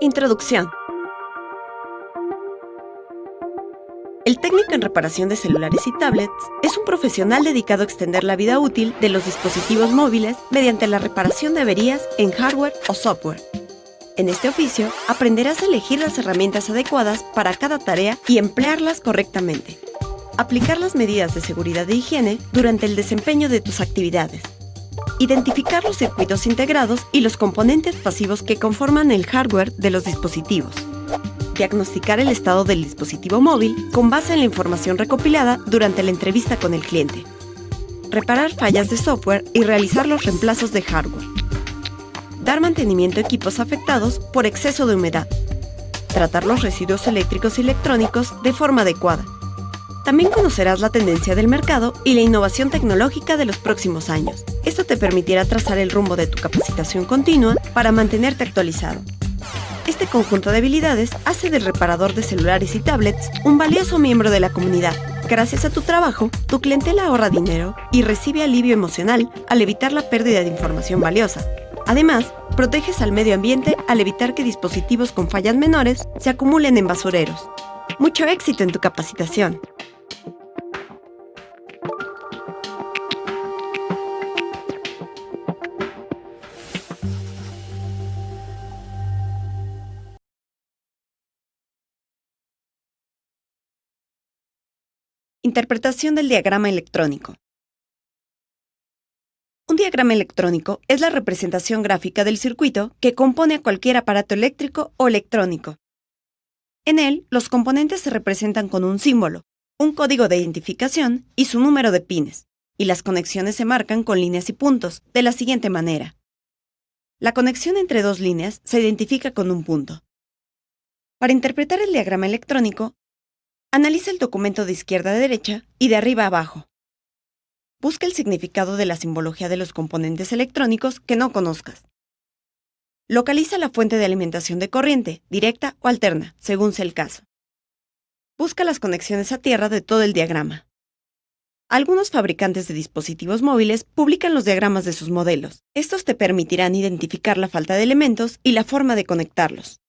Introducción. El técnico en reparación de celulares y tablets es un profesional dedicado a extender la vida útil de los dispositivos móviles mediante la reparación de averías en hardware o software. En este oficio, aprenderás a elegir las herramientas adecuadas para cada tarea y emplearlas correctamente. Aplicar las medidas de seguridad e higiene durante el desempeño de tus actividades. Identificar los circuitos integrados y los componentes pasivos que conforman el hardware de los dispositivos. Diagnosticar el estado del dispositivo móvil con base en la información recopilada durante la entrevista con el cliente. Reparar fallas de software y realizar los reemplazos de hardware. Dar mantenimiento a equipos afectados por exceso de humedad. Tratar los residuos eléctricos y electrónicos de forma adecuada. También conocerás la tendencia del mercado y la innovación tecnológica de los próximos años. Esto te permitirá trazar el rumbo de tu capacitación continua para mantenerte actualizado. Este conjunto de habilidades hace del reparador de celulares y tablets un valioso miembro de la comunidad. Gracias a tu trabajo, tu clientela ahorra dinero y recibe alivio emocional al evitar la pérdida de información valiosa. Además, proteges al medio ambiente al evitar que dispositivos con fallas menores se acumulen en basureros. ¡Mucho éxito en tu capacitación! Interpretación del diagrama electrónico. Un diagrama electrónico es la representación gráfica del circuito que compone a cualquier aparato eléctrico o electrónico. En él, los componentes se representan con un símbolo, un código de identificación y su número de pines, y las conexiones se marcan con líneas y puntos, de la siguiente manera. La conexión entre dos líneas se identifica con un punto. Para interpretar el diagrama electrónico, analiza el documento de izquierda a derecha y de arriba a abajo. Busca el significado de la simbología de los componentes electrónicos que no conozcas. Localiza la fuente de alimentación de corriente, directa o alterna, según sea el caso. Busca las conexiones a tierra de todo el diagrama. Algunos fabricantes de dispositivos móviles publican los diagramas de sus modelos. Estos te permitirán identificar la falta de elementos y la forma de conectarlos.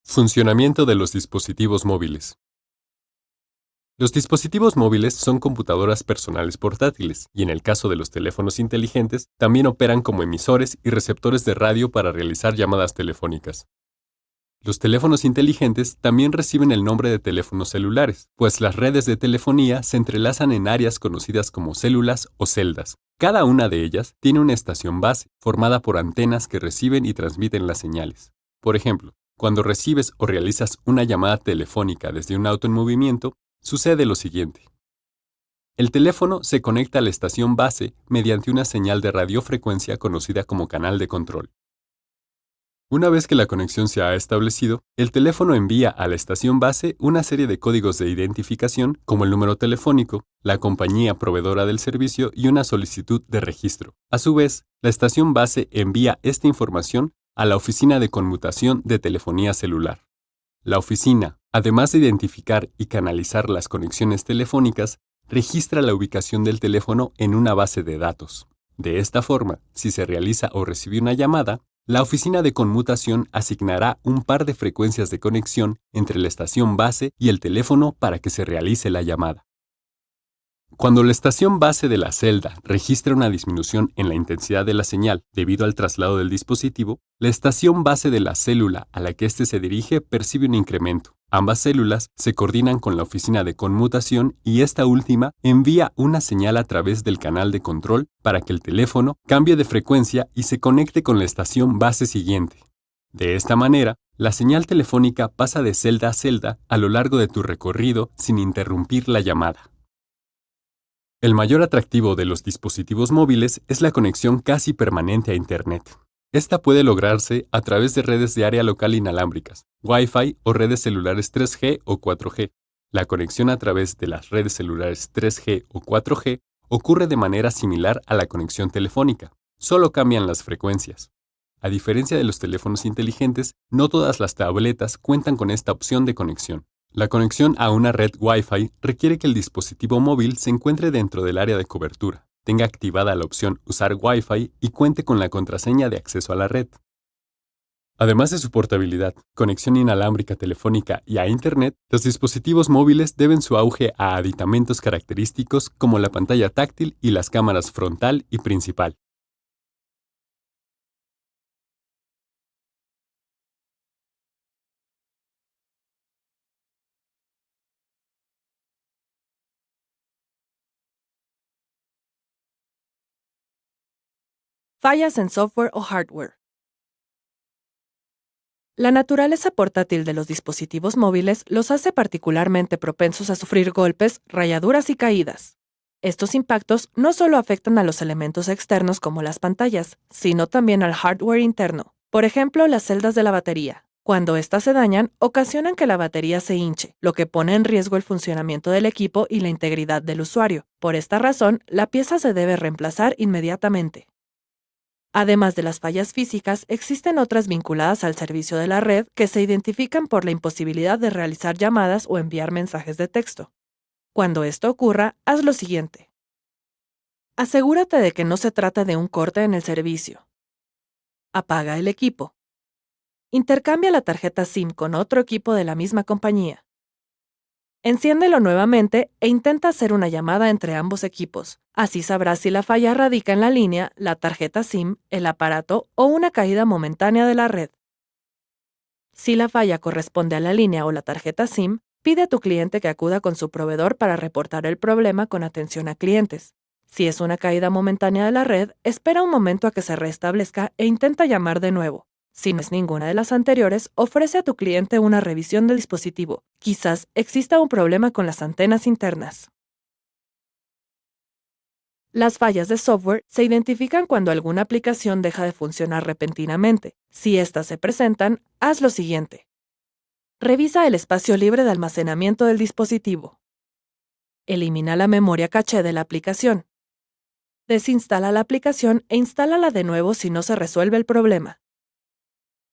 Funcionamiento de los dispositivos móviles. Los dispositivos móviles son computadoras personales portátiles y en el caso de los teléfonos inteligentes también operan como emisores y receptores de radio para realizar llamadas telefónicas. Los teléfonos inteligentes también reciben el nombre de teléfonos celulares, pues las redes de telefonía se entrelazan en áreas conocidas como células o celdas. Cada una de ellas tiene una estación base, formada por antenas que reciben y transmiten las señales. Por ejemplo, cuando recibes o realizas una llamada telefónica desde un auto en movimiento, sucede lo siguiente. El teléfono se conecta a la estación base mediante una señal de radiofrecuencia conocida como canal de control. Una vez que la conexión se ha establecido, el teléfono envía a la estación base una serie de códigos de identificación como el número telefónico, la compañía proveedora del servicio y una solicitud de registro. A su vez, la estación base envía esta información a la oficina de conmutación de telefonía celular. La oficina, además de identificar y canalizar las conexiones telefónicas, registra la ubicación del teléfono en una base de datos. De esta forma, si se realiza o recibe una llamada, la oficina de conmutación asignará un par de frecuencias de conexión entre la estación base y el teléfono para que se realice la llamada. Cuando la estación base de la celda registra una disminución en la intensidad de la señal debido al traslado del dispositivo, la estación base de la célula a la que éste se dirige percibe un incremento. Ambas células se coordinan con la oficina de conmutación y esta última envía una señal a través del canal de control para que el teléfono cambie de frecuencia y se conecte con la estación base siguiente. De esta manera, la señal telefónica pasa de celda a celda a lo largo de tu recorrido sin interrumpir la llamada. El mayor atractivo de los dispositivos móviles es la conexión casi permanente a Internet. Esta puede lograrse a través de redes de área local inalámbricas, Wi-Fi o redes celulares 3G o 4G. La conexión a través de las redes celulares 3G o 4G ocurre de manera similar a la conexión telefónica, solo cambian las frecuencias. A diferencia de los teléfonos inteligentes, no todas las tabletas cuentan con esta opción de conexión. La conexión a una red Wi-Fi requiere que el dispositivo móvil se encuentre dentro del área de cobertura, tenga activada la opción Usar Wi-Fi y cuente con la contraseña de acceso a la red. Además de su portabilidad, conexión inalámbrica telefónica y a Internet, los dispositivos móviles deben su auge a aditamentos característicos como la pantalla táctil y las cámaras frontal y principal. Fallas en software o hardware. La naturaleza portátil de los dispositivos móviles los hace particularmente propensos a sufrir golpes, rayaduras y caídas. Estos impactos no solo afectan a los elementos externos como las pantallas, sino también al hardware interno, por ejemplo, las celdas de la batería. Cuando éstas se dañan, ocasionan que la batería se hinche, lo que pone en riesgo el funcionamiento del equipo y la integridad del usuario. Por esta razón, la pieza se debe reemplazar inmediatamente. Además de las fallas físicas, existen otras vinculadas al servicio de la red que se identifican por la imposibilidad de realizar llamadas o enviar mensajes de texto. Cuando esto ocurra, haz lo siguiente. Asegúrate de que no se trata de un corte en el servicio. Apaga el equipo. Intercambia la tarjeta SIM con otro equipo de la misma compañía. Enciéndelo nuevamente e intenta hacer una llamada entre ambos equipos. Así sabrás si la falla radica en la línea, la tarjeta SIM, el aparato o una caída momentánea de la red. Si la falla corresponde a la línea o la tarjeta SIM, pide a tu cliente que acuda con su proveedor para reportar el problema con atención a clientes. Si es una caída momentánea de la red, espera un momento a que se restablezca e intenta llamar de nuevo. Si no es ninguna de las anteriores, ofrece a tu cliente una revisión del dispositivo. Quizás exista un problema con las antenas internas. Las fallas de software se identifican cuando alguna aplicación deja de funcionar repentinamente. Si estas se presentan, haz lo siguiente. Revisa el espacio libre de almacenamiento del dispositivo. Elimina la memoria caché de la aplicación. Desinstala la aplicación e instálala de nuevo si no se resuelve el problema.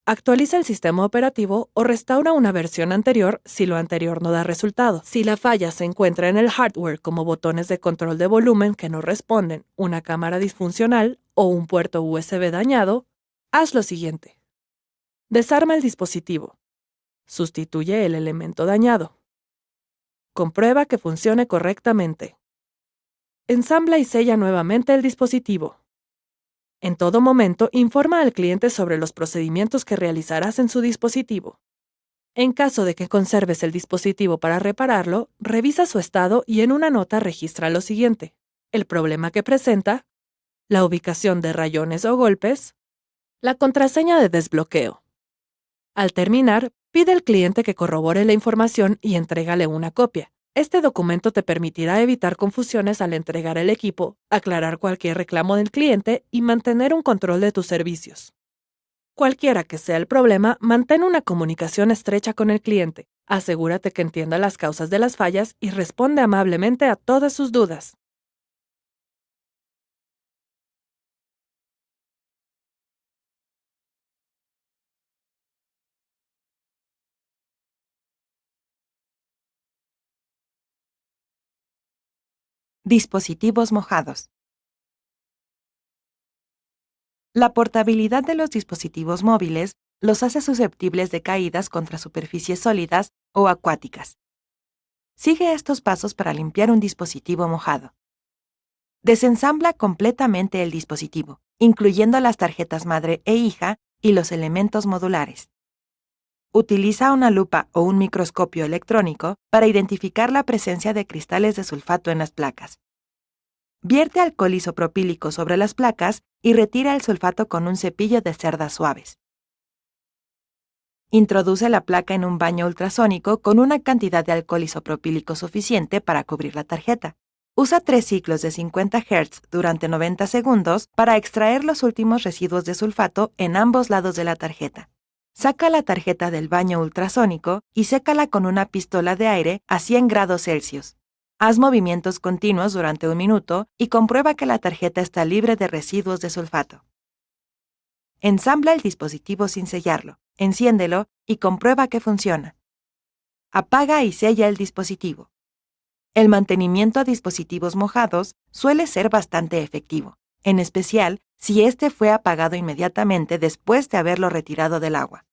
Actualiza el sistema operativo o restaura una versión anterior si lo anterior no da resultado. Si la falla se encuentra en el hardware como botones de control de volumen que no responden, una cámara disfuncional o un puerto USB dañado, haz lo siguiente. Desarma el dispositivo. Sustituye el elemento dañado. Comprueba que funcione correctamente. Ensambla y sella nuevamente el dispositivo. En todo momento, informa al cliente sobre los procedimientos que realizarás en su dispositivo. En caso de que conserves el dispositivo para repararlo, revisa su estado y en una nota registra lo siguiente: el problema que presenta, la ubicación de rayones o golpes, la contraseña de desbloqueo. Al terminar, pide al cliente que corrobore la información y entrégale una copia. Este documento te permitirá evitar confusiones al entregar el equipo, aclarar cualquier reclamo del cliente y mantener un control de tus servicios. Cualquiera que sea el problema, mantén una comunicación estrecha con el cliente. Asegúrate que entienda las causas de las fallas y responde amablemente a todas sus dudas. Dispositivos mojados. La portabilidad de los dispositivos móviles los hace susceptibles de caídas contra superficies sólidas o acuáticas. Sigue estos pasos para limpiar un dispositivo mojado. Desensambla completamente el dispositivo, incluyendo las tarjetas madre e hija y los elementos modulares. Utiliza una lupa o un microscopio electrónico para identificar la presencia de cristales de sulfato en las placas. Vierte alcohol isopropílico sobre las placas y retira el sulfato con un cepillo de cerdas suaves. Introduce la placa en un baño ultrasónico con una cantidad de alcohol isopropílico suficiente para cubrir la tarjeta. Usa 3 ciclos de 50 Hz durante 90 segundos para extraer los últimos residuos de sulfato en ambos lados de la tarjeta. Saca la tarjeta del baño ultrasónico y sécala con una pistola de aire a 100 grados Celsius. Haz movimientos continuos durante 1 minuto y comprueba que la tarjeta está libre de residuos de sulfato. Ensambla el dispositivo sin sellarlo, enciéndelo y comprueba que funciona. Apaga y sella el dispositivo. El mantenimiento a dispositivos mojados suele ser bastante efectivo, en especial si este fue apagado inmediatamente después de haberlo retirado del agua.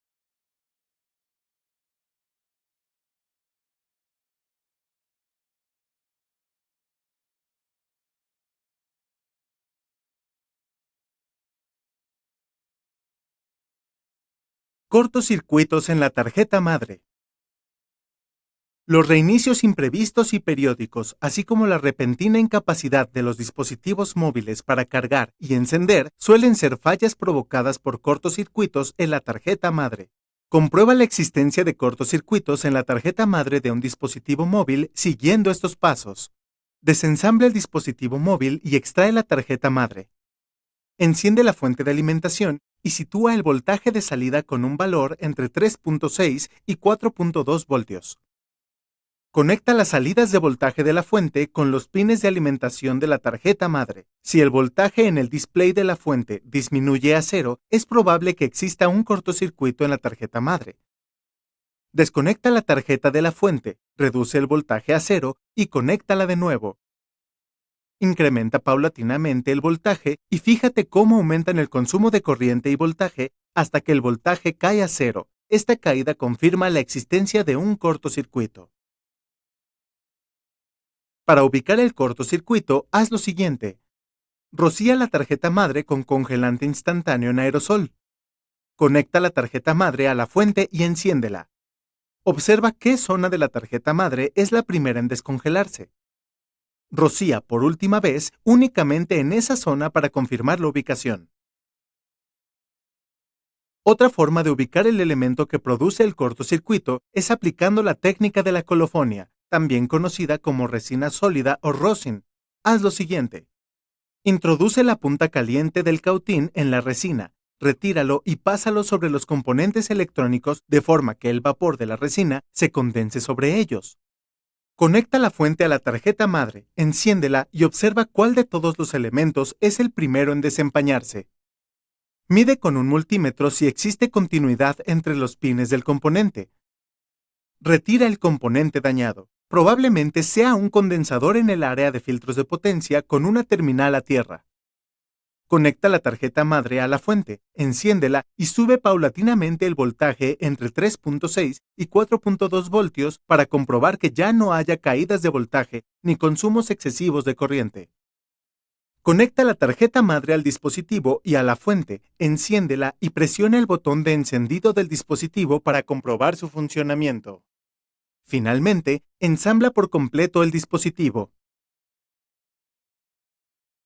Cortocircuitos en la tarjeta madre. Los reinicios imprevistos y periódicos, así como la repentina incapacidad de los dispositivos móviles para cargar y encender, suelen ser fallas provocadas por cortocircuitos en la tarjeta madre. Comprueba la existencia de cortocircuitos en la tarjeta madre de un dispositivo móvil siguiendo estos pasos. Desensambla el dispositivo móvil y extrae la tarjeta madre. Enciende la fuente de alimentación y sitúa el voltaje de salida con un valor entre 3.6 y 4.2 voltios. Conecta las salidas de voltaje de la fuente con los pines de alimentación de la tarjeta madre. Si el voltaje en el display de la fuente disminuye a 0, es probable que exista un cortocircuito en la tarjeta madre. Desconecta la tarjeta de la fuente, reduce el voltaje a 0 y conéctala de nuevo. Incrementa paulatinamente el voltaje y fíjate cómo aumentan el consumo de corriente y voltaje hasta que el voltaje cae a 0. Esta caída confirma la existencia de un cortocircuito. Para ubicar el cortocircuito, haz lo siguiente. Rocía la tarjeta madre con congelante instantáneo en aerosol. Conecta la tarjeta madre a la fuente y enciéndela. Observa qué zona de la tarjeta madre es la primera en descongelarse. Rocía por última vez únicamente en esa zona para confirmar la ubicación. Otra forma de ubicar el elemento que produce el cortocircuito es aplicando la técnica de la colofonia, también conocida como resina sólida o rosin. Haz lo siguiente. Introduce la punta caliente del cautín en la resina, retíralo y pásalo sobre los componentes electrónicos de forma que el vapor de la resina se condense sobre ellos. Conecta la fuente a la tarjeta madre, enciéndela y observa cuál de todos los elementos es el primero en desempañarse. Mide con un multímetro si existe continuidad entre los pines del componente. Retira el componente dañado. Probablemente sea un condensador en el área de filtros de potencia con una terminal a tierra. Conecta la tarjeta madre a la fuente, enciéndela y sube paulatinamente el voltaje entre 3.6 y 4.2 voltios para comprobar que ya no haya caídas de voltaje ni consumos excesivos de corriente. Conecta la tarjeta madre al dispositivo y a la fuente, enciéndela y presiona el botón de encendido del dispositivo para comprobar su funcionamiento. Finalmente, ensambla por completo el dispositivo.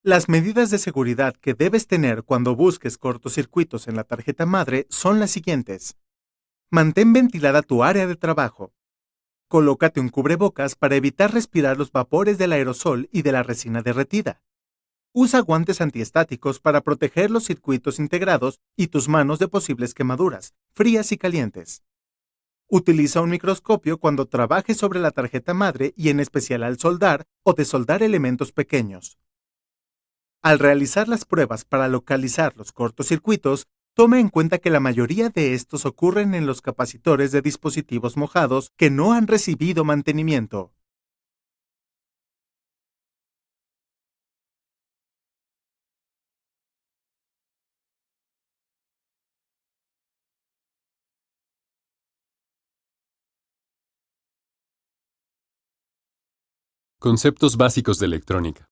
Las medidas de seguridad que debes tener cuando busques cortocircuitos en la tarjeta madre son las siguientes. Mantén ventilada tu área de trabajo. Colócate un cubrebocas para evitar respirar los vapores del aerosol y de la resina derretida. Usa guantes antiestáticos para proteger los circuitos integrados y tus manos de posibles quemaduras, frías y calientes. Utiliza un microscopio cuando trabajes sobre la tarjeta madre y en especial al soldar o desoldar elementos pequeños. Al realizar las pruebas para localizar los cortocircuitos, toma en cuenta que la mayoría de estos ocurren en los capacitores de dispositivos mojados que no han recibido mantenimiento. Conceptos básicos de electrónica.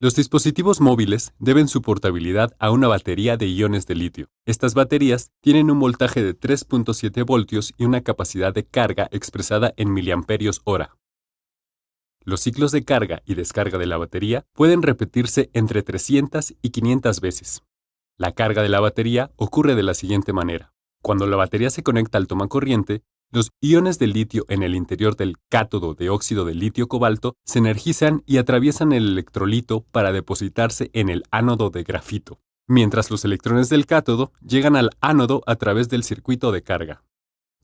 Los dispositivos móviles deben su portabilidad a una batería de iones de litio. Estas baterías tienen un voltaje de 3.7 voltios y una capacidad de carga expresada en miliamperios hora. Los ciclos de carga y descarga de la batería pueden repetirse entre 300 y 500 veces. La carga de la batería ocurre de la siguiente manera. Cuando la batería se conecta al tomacorriente, los iones de litio en el interior del cátodo de óxido de litio-cobalto se energizan y atraviesan el electrolito para depositarse en el ánodo de grafito, mientras los electrones del cátodo llegan al ánodo a través del circuito de carga.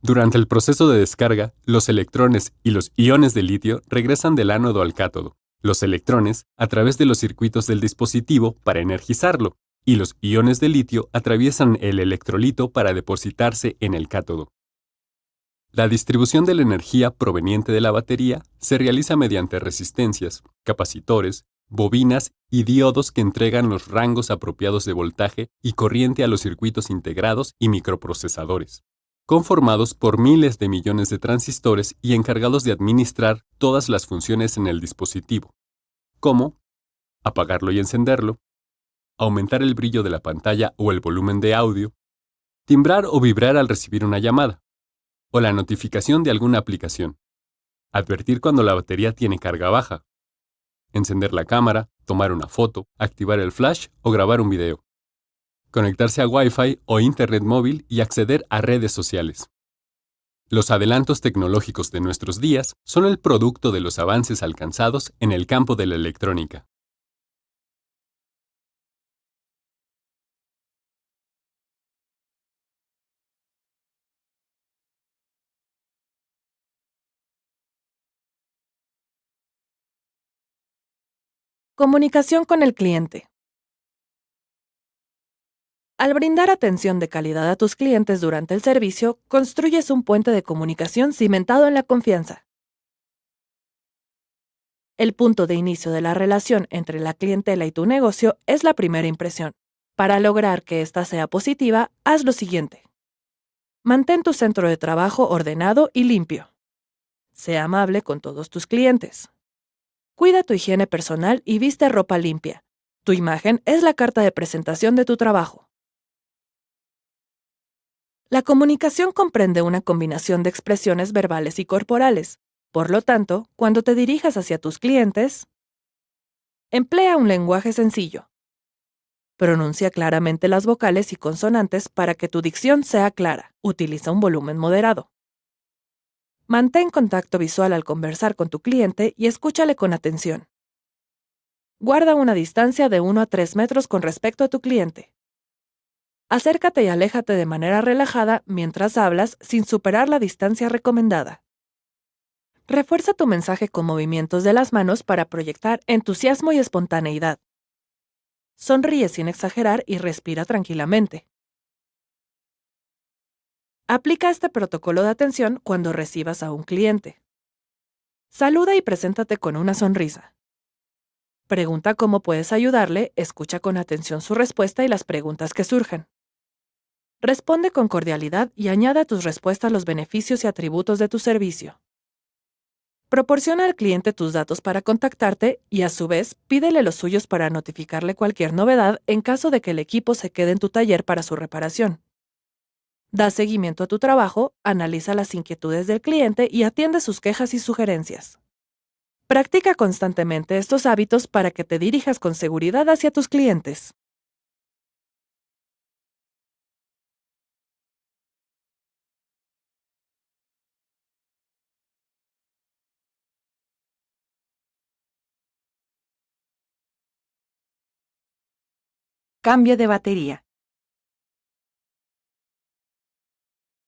Durante el proceso de descarga, los electrones y los iones de litio regresan del ánodo al cátodo, los electrones a través de los circuitos del dispositivo para energizarlo, y los iones de litio atraviesan el electrolito para depositarse en el cátodo. La distribución de la energía proveniente de la batería se realiza mediante resistencias, capacitores, bobinas y diodos que entregan los rangos apropiados de voltaje y corriente a los circuitos integrados y microprocesadores, conformados por miles de millones de transistores y encargados de administrar todas las funciones en el dispositivo, como apagarlo y encenderlo, aumentar el brillo de la pantalla o el volumen de audio, timbrar o vibrar al recibir una llamada, o la notificación de alguna aplicación, advertir cuando la batería tiene carga baja, encender la cámara, tomar una foto, activar el flash o grabar un video, conectarse a Wi-Fi o Internet móvil y acceder a redes sociales. Los adelantos tecnológicos de nuestros días son el producto de los avances alcanzados en el campo de la electrónica. Comunicación con el cliente. Al brindar atención de calidad a tus clientes durante el servicio, construyes un puente de comunicación cimentado en la confianza. El punto de inicio de la relación entre la clientela y tu negocio es la primera impresión. Para lograr que ésta sea positiva, haz lo siguiente. Mantén tu centro de trabajo ordenado y limpio. Sé amable con todos tus clientes. Cuida tu higiene personal y viste ropa limpia. Tu imagen es la carta de presentación de tu trabajo. La comunicación comprende una combinación de expresiones verbales y corporales. Por lo tanto, cuando te dirijas hacia tus clientes, emplea un lenguaje sencillo. Pronuncia claramente las vocales y consonantes para que tu dicción sea clara. Utiliza un volumen moderado. Mantén contacto visual al conversar con tu cliente y escúchale con atención. Guarda una distancia de 1 a 3 metros con respecto a tu cliente. Acércate y aléjate de manera relajada mientras hablas sin superar la distancia recomendada. Refuerza tu mensaje con movimientos de las manos para proyectar entusiasmo y espontaneidad. Sonríe sin exagerar y respira tranquilamente. Aplica este protocolo de atención cuando recibas a un cliente. Saluda y preséntate con una sonrisa. Pregunta cómo puedes ayudarle, escucha con atención su respuesta y las preguntas que surjan. Responde con cordialidad y añade a tus respuestas los beneficios y atributos de tu servicio. Proporciona al cliente tus datos para contactarte y, a su vez, pídele los suyos para notificarle cualquier novedad en caso de que el equipo se quede en tu taller para su reparación. Da seguimiento a tu trabajo, analiza las inquietudes del cliente y atiende sus quejas y sugerencias. Practica constantemente estos hábitos para que te dirijas con seguridad hacia tus clientes. Cambio de batería.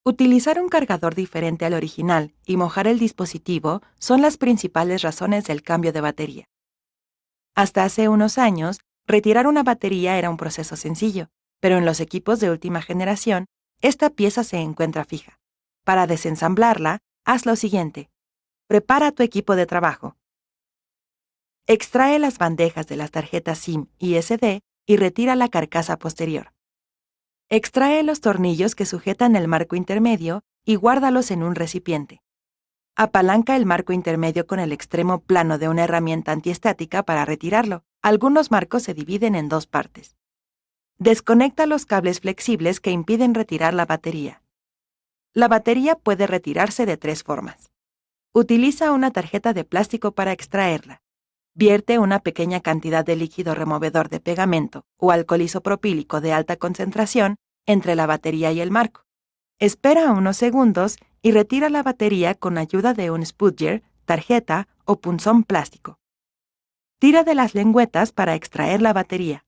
Utilizar un cargador diferente al original y mojar el dispositivo son las principales razones del cambio de batería. Hasta hace unos años, retirar una batería era un proceso sencillo, pero en los equipos de última generación, esta pieza se encuentra fija. Para desensamblarla, haz lo siguiente. Prepara tu equipo de trabajo. Extrae las bandejas de las tarjetas SIM y SD y retira la carcasa posterior. Extrae los tornillos que sujetan el marco intermedio y guárdalos en un recipiente. Apalanca el marco intermedio con el extremo plano de una herramienta antiestática para retirarlo. Algunos marcos se dividen en 2 partes. Desconecta los cables flexibles que impiden retirar la batería. La batería puede retirarse de 3 formas. Utiliza una tarjeta de plástico para extraerla. Vierte una pequeña cantidad de líquido removedor de pegamento o alcohol isopropílico de alta concentración entre la batería y el marco. Espera unos segundos y retira la batería con ayuda de un spudger, tarjeta o punzón plástico. Tira de las lengüetas para extraer la batería.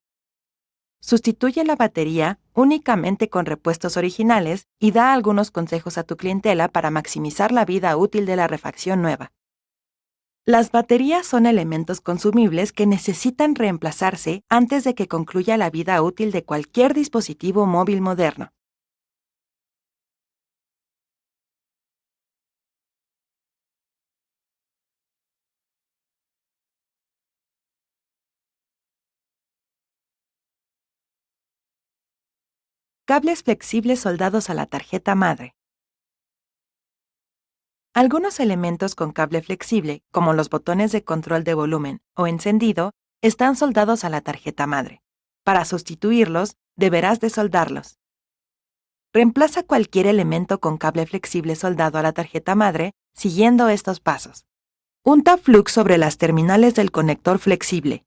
Sustituye la batería únicamente con repuestos originales y da algunos consejos a tu clientela para maximizar la vida útil de la refacción nueva. Las baterías son elementos consumibles que necesitan reemplazarse antes de que concluya la vida útil de cualquier dispositivo móvil moderno. Cables flexibles soldados a la tarjeta madre. Algunos elementos con cable flexible, como los botones de control de volumen o encendido, están soldados a la tarjeta madre. Para sustituirlos, deberás desoldarlos. Reemplaza cualquier elemento con cable flexible soldado a la tarjeta madre siguiendo estos pasos. Unta flux sobre las terminales del conector flexible.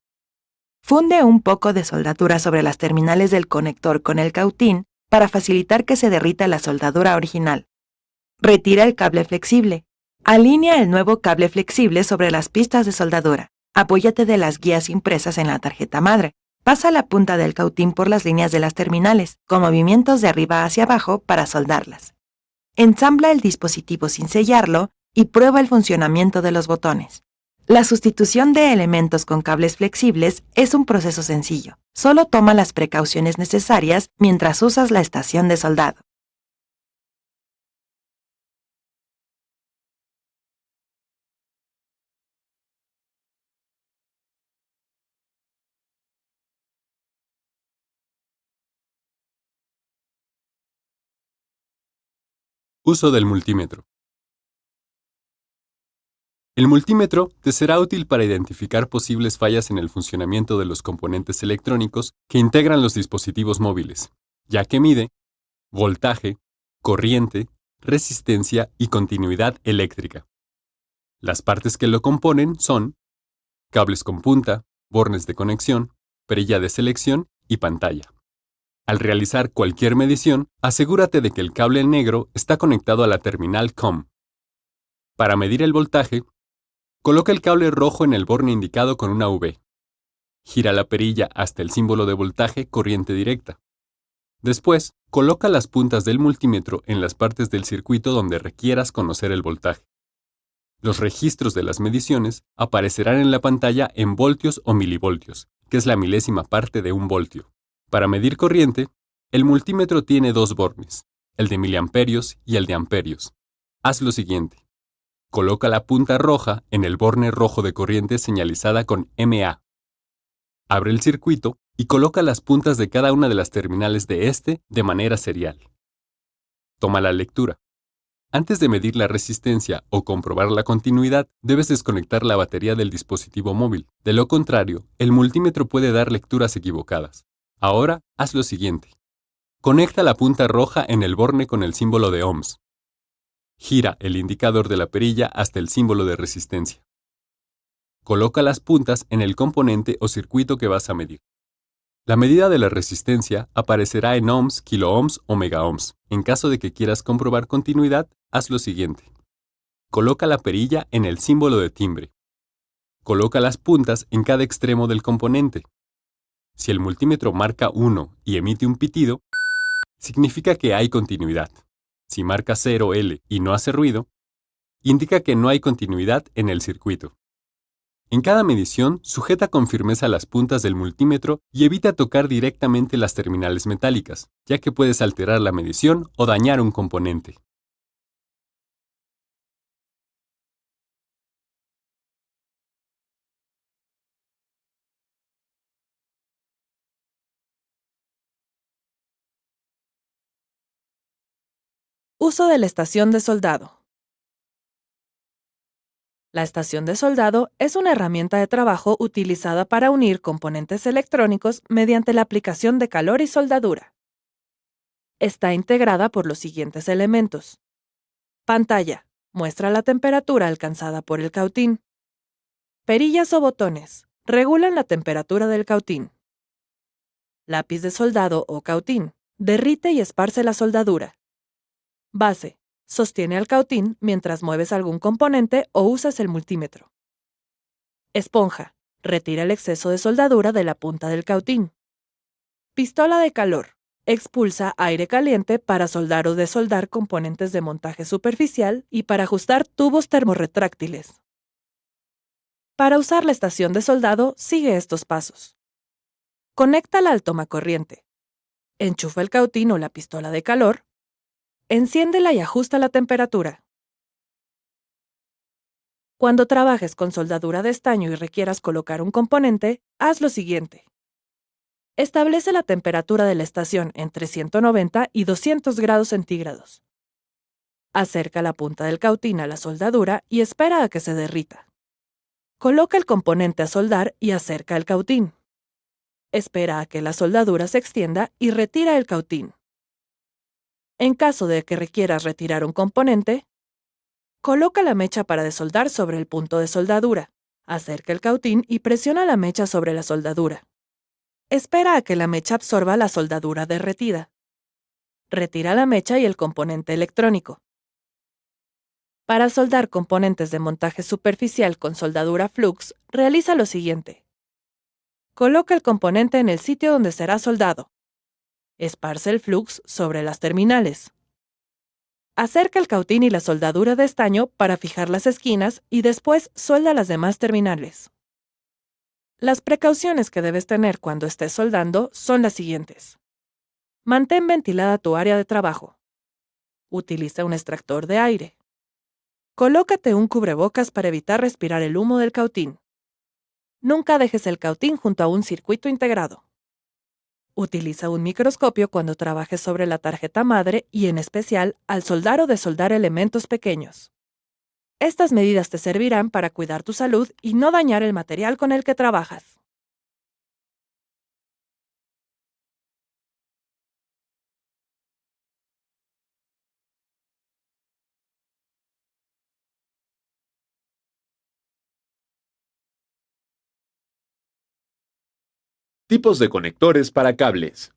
Funde un poco de soldadura sobre las terminales del conector con el cautín para facilitar que se derrita la soldadura original. Retira el cable flexible. Alinea el nuevo cable flexible sobre las pistas de soldadura. Apóyate de las guías impresas en la tarjeta madre. Pasa la punta del cautín por las líneas de las terminales, con movimientos de arriba hacia abajo para soldarlas. Ensambla el dispositivo sin sellarlo y prueba el funcionamiento de los botones. La sustitución de elementos con cables flexibles es un proceso sencillo. Solo toma las precauciones necesarias mientras usas la estación de soldado. Uso del multímetro. El multímetro te será útil para identificar posibles fallas en el funcionamiento de los componentes electrónicos que integran los dispositivos móviles, ya que mide voltaje, corriente, resistencia y continuidad eléctrica. Las partes que lo componen son cables con punta, bornes de conexión, perilla de selección y pantalla. Al realizar cualquier medición, asegúrate de que el cable negro está conectado a la terminal COM. Para medir el voltaje, coloca el cable rojo en el borne indicado con una V. Gira la perilla hasta el símbolo de voltaje corriente directa. Después, coloca las puntas del multímetro en las partes del circuito donde requieras conocer el voltaje. Los registros de las mediciones aparecerán en la pantalla en voltios o milivoltios, que es la milésima parte de un voltio. Para medir corriente, el multímetro tiene dos bornes, el de miliamperios y el de amperios. Haz lo siguiente. Coloca la punta roja en el borne rojo de corriente señalizada con MA. Abre el circuito y coloca las puntas de cada una de las terminales de este de manera serial. Toma la lectura. Antes de medir la resistencia o comprobar la continuidad, debes desconectar la batería del dispositivo móvil. De lo contrario, el multímetro puede dar lecturas equivocadas. Ahora, haz lo siguiente. Conecta la punta roja en el borne con el símbolo de ohms. Gira el indicador de la perilla hasta el símbolo de resistencia. Coloca las puntas en el componente o circuito que vas a medir. La medida de la resistencia aparecerá en ohms, kiloohms o megaohms. En caso de que quieras comprobar continuidad, haz lo siguiente. Coloca la perilla en el símbolo de timbre. Coloca las puntas en cada extremo del componente. Si el multímetro marca 1 y emite un pitido, significa que hay continuidad. Si marca 0L y no hace ruido, indica que no hay continuidad en el circuito. En cada medición, sujeta con firmeza las puntas del multímetro y evita tocar directamente las terminales metálicas, ya que puedes alterar la medición o dañar un componente. Uso de la estación de soldado. La estación de soldado es una herramienta de trabajo utilizada para unir componentes electrónicos mediante la aplicación de calor y soldadura. Está integrada por los siguientes elementos. Pantalla. Muestra la temperatura alcanzada por el cautín. Perillas o botones. Regulan la temperatura del cautín. Lápiz de soldado o cautín. Derrite y esparce la soldadura. Base. Sostiene al cautín mientras mueves algún componente o usas el multímetro. Esponja. Retira el exceso de soldadura de la punta del cautín. Pistola de calor. Expulsa aire caliente para soldar o desoldar componentes de montaje superficial y para ajustar tubos termorretráctiles. Para usar la estación de soldado, sigue estos pasos. Conéctala al tomacorriente. Enchufa el cautín o la pistola de calor. Enciéndela y ajusta la temperatura. Cuando trabajes con soldadura de estaño y requieras colocar un componente, haz lo siguiente. Establece la temperatura de la estación entre 190 y 200 grados centígrados. Acerca la punta del cautín a la soldadura y espera a que se derrita. Coloca el componente a soldar y acerca el cautín. Espera a que la soldadura se extienda y retira el cautín. En caso de que requieras retirar un componente, coloca la mecha para desoldar sobre el punto de soldadura, acerca el cautín y presiona la mecha sobre la soldadura. Espera a que la mecha absorba la soldadura derretida. Retira la mecha y el componente electrónico. Para soldar componentes de montaje superficial con soldadura flux, realiza lo siguiente. Coloca el componente en el sitio donde será soldado. Esparce el flux sobre las terminales. Acerca el cautín y la soldadura de estaño para fijar las esquinas y después suelda las demás terminales. Las precauciones que debes tener cuando estés soldando son las siguientes. Mantén ventilada tu área de trabajo. Utiliza un extractor de aire. Colócate un cubrebocas para evitar respirar el humo del cautín. Nunca dejes el cautín junto a un circuito integrado. Utiliza un microscopio cuando trabajes sobre la tarjeta madre y en especial al soldar o desoldar elementos pequeños. Estas medidas te servirán para cuidar tu salud y no dañar el material con el que trabajas. Tipos de conectores para cables.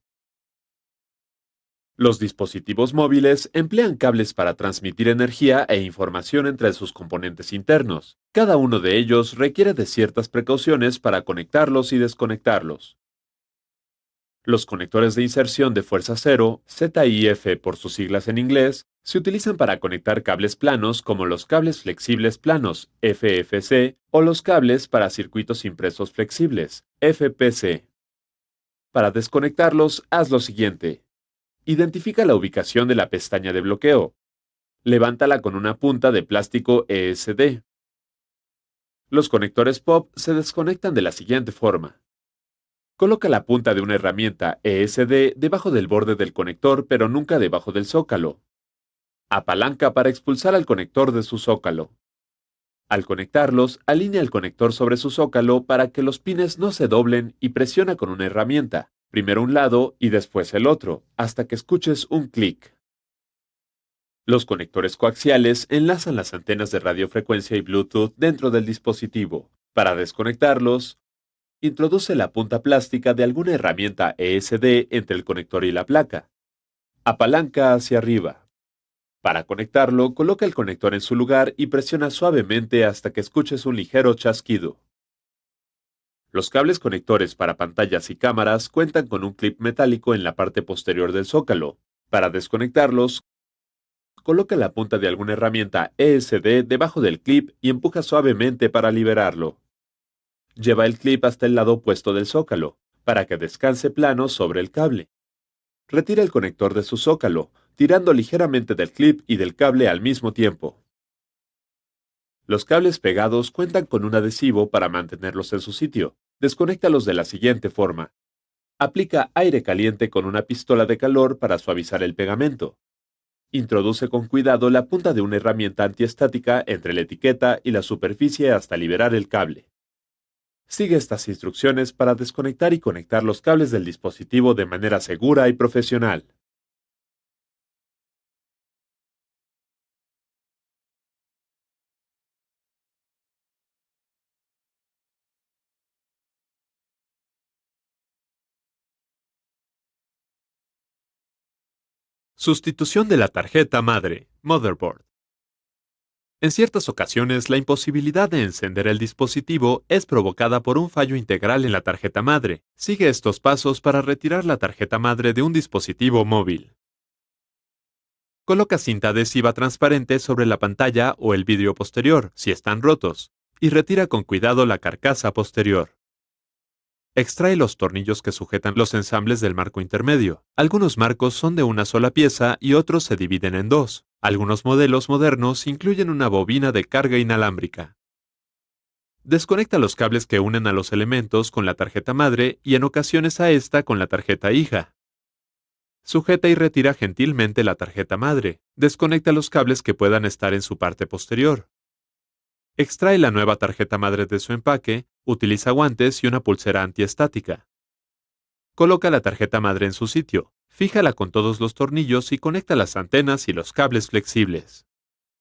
Los dispositivos móviles emplean cables para transmitir energía e información entre sus componentes internos. Cada uno de ellos requiere de ciertas precauciones para conectarlos y desconectarlos. Los conectores de inserción de fuerza cero, ZIF por sus siglas en inglés, se utilizan para conectar cables planos como los cables flexibles planos, FFC, o los cables para circuitos impresos flexibles, FPC. Para desconectarlos, haz lo siguiente. Identifica la ubicación de la pestaña de bloqueo. Levántala con una punta de plástico ESD. Los conectores POP se desconectan de la siguiente forma. Coloca la punta de una herramienta ESD debajo del borde del conector, pero nunca debajo del zócalo. Apalanca para expulsar al conector de su zócalo. Al conectarlos, alinea el conector sobre su zócalo para que los pines no se doblen y presiona con una herramienta, primero un lado y después el otro, hasta que escuches un clic. Los conectores coaxiales enlazan las antenas de radiofrecuencia y Bluetooth dentro del dispositivo. Para desconectarlos, introduce la punta plástica de alguna herramienta ESD entre el conector y la placa. Apalanca hacia arriba. Para conectarlo, coloca el conector en su lugar y presiona suavemente hasta que escuches un ligero chasquido. Los cables conectores para pantallas y cámaras cuentan con un clip metálico en la parte posterior del zócalo. Para desconectarlos, coloca la punta de alguna herramienta ESD debajo del clip y empuja suavemente para liberarlo. Lleva el clip hasta el lado opuesto del zócalo, para que descanse plano sobre el cable. Retira el conector de su zócalo, tirando ligeramente del clip y del cable al mismo tiempo. Los cables pegados cuentan con un adhesivo para mantenerlos en su sitio. Desconéctalos de la siguiente forma. Aplica aire caliente con una pistola de calor para suavizar el pegamento. Introduce con cuidado la punta de una herramienta antiestática entre la etiqueta y la superficie hasta liberar el cable. Sigue estas instrucciones para desconectar y conectar los cables del dispositivo de manera segura y profesional. Sustitución de la tarjeta madre, motherboard. En ciertas ocasiones, la imposibilidad de encender el dispositivo es provocada por un fallo integral en la tarjeta madre. Sigue estos pasos para retirar la tarjeta madre de un dispositivo móvil. Coloca cinta adhesiva transparente sobre la pantalla o el vidrio posterior, si están rotos. y retira con cuidado la carcasa posterior. Extrae los tornillos que sujetan los ensambles del marco intermedio. Algunos marcos son de una sola pieza y otros se dividen en dos. Algunos modelos modernos incluyen una bobina de carga inalámbrica. Desconecta los cables que unen a los elementos con la tarjeta madre y en ocasiones a esta con la tarjeta hija. Sujeta y retira gentilmente la tarjeta madre. Desconecta los cables que puedan estar en su parte posterior. Extrae la nueva tarjeta madre de su empaque, utiliza guantes y una pulsera antiestática. Coloca la tarjeta madre en su sitio, fíjala con todos los tornillos y conecta las antenas y los cables flexibles.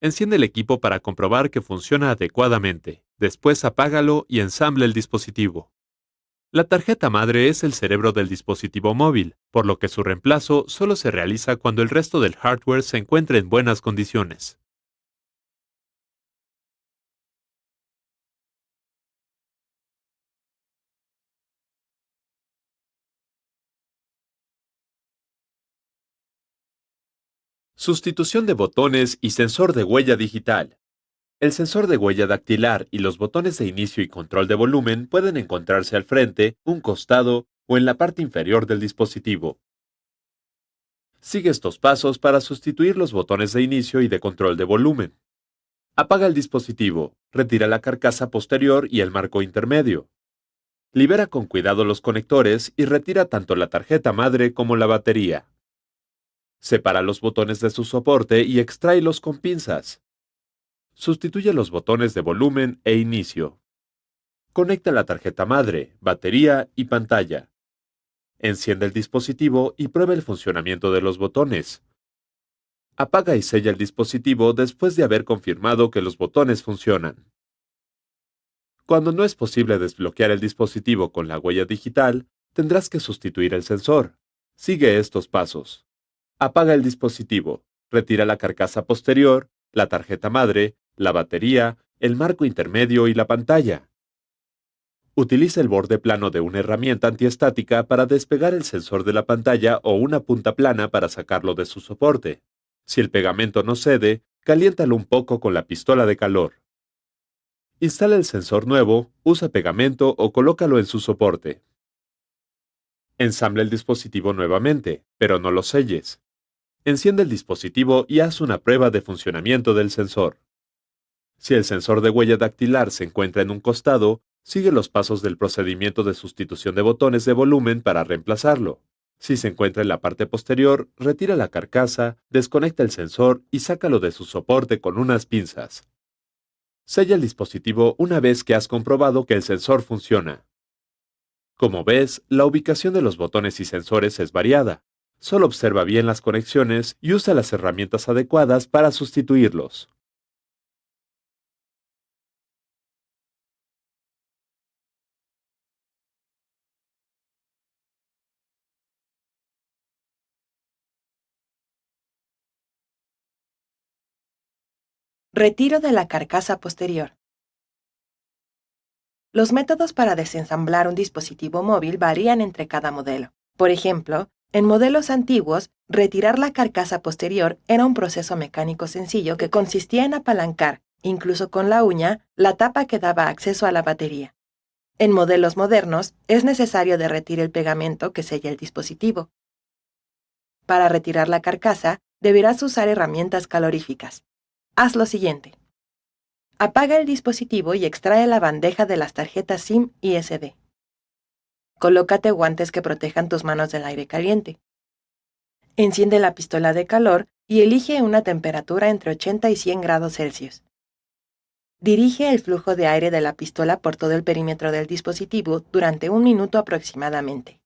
Enciende el equipo para comprobar que funciona adecuadamente. Después apágalo y ensambla el dispositivo. La tarjeta madre es el cerebro del dispositivo móvil, por lo que su reemplazo solo se realiza cuando el resto del hardware se encuentre en buenas condiciones. Sustitución de botones y sensor de huella digital. El sensor de huella dactilar y los botones de inicio y control de volumen pueden encontrarse al frente, un costado o en la parte inferior del dispositivo. Sigue estos pasos para sustituir los botones de inicio y de control de volumen. Apaga el dispositivo, retira la carcasa posterior y el marco intermedio. Libera con cuidado los conectores y retira tanto la tarjeta madre como la batería. Separa los botones de su soporte y extráelos con pinzas. Sustituye los botones de volumen e inicio. Conecta la tarjeta madre, batería y pantalla. Enciende el dispositivo y prueba el funcionamiento de los botones. Apaga y sella el dispositivo después de haber confirmado que los botones funcionan. Cuando no es posible desbloquear el dispositivo con la huella digital, tendrás que sustituir el sensor. Sigue estos pasos. Apaga el dispositivo, retira la carcasa posterior, la tarjeta madre, la batería, el marco intermedio y la pantalla. Utiliza el borde plano de una herramienta antiestática para despegar el sensor de la pantalla o una punta plana para sacarlo de su soporte. Si el pegamento no cede, caliéntalo un poco con la pistola de calor. Instala el sensor nuevo, usa pegamento o colócalo en su soporte. Ensambla el dispositivo nuevamente, pero no lo selles. Enciende el dispositivo y haz una prueba de funcionamiento del sensor. Si el sensor de huella dactilar se encuentra en un costado, sigue los pasos del procedimiento de sustitución de botones de volumen para reemplazarlo. Si se encuentra en la parte posterior, retira la carcasa, desconecta el sensor y sácalo de su soporte con unas pinzas. Sella el dispositivo una vez que has comprobado que el sensor funciona. Como ves, la ubicación de los botones y sensores es variada. Solo observa bien las conexiones y usa las herramientas adecuadas para sustituirlos. Retiro de la carcasa posterior. Los métodos para desensamblar un dispositivo móvil varían entre cada modelo. Por ejemplo, en modelos antiguos, retirar la carcasa posterior era un proceso mecánico sencillo que consistía en apalancar, incluso con la uña, la tapa que daba acceso a la batería. En modelos modernos, es necesario derretir el pegamento que sella el dispositivo. Para retirar la carcasa, deberás usar herramientas caloríficas. Haz lo siguiente. Apaga el dispositivo y extrae la bandeja de las tarjetas SIM y SD. Colócate guantes que protejan tus manos del aire caliente. Enciende la pistola de calor y elige una temperatura entre 80 y 100 grados Celsius. Dirige el flujo de aire de la pistola por todo el perímetro del dispositivo durante 1 minuto aproximadamente.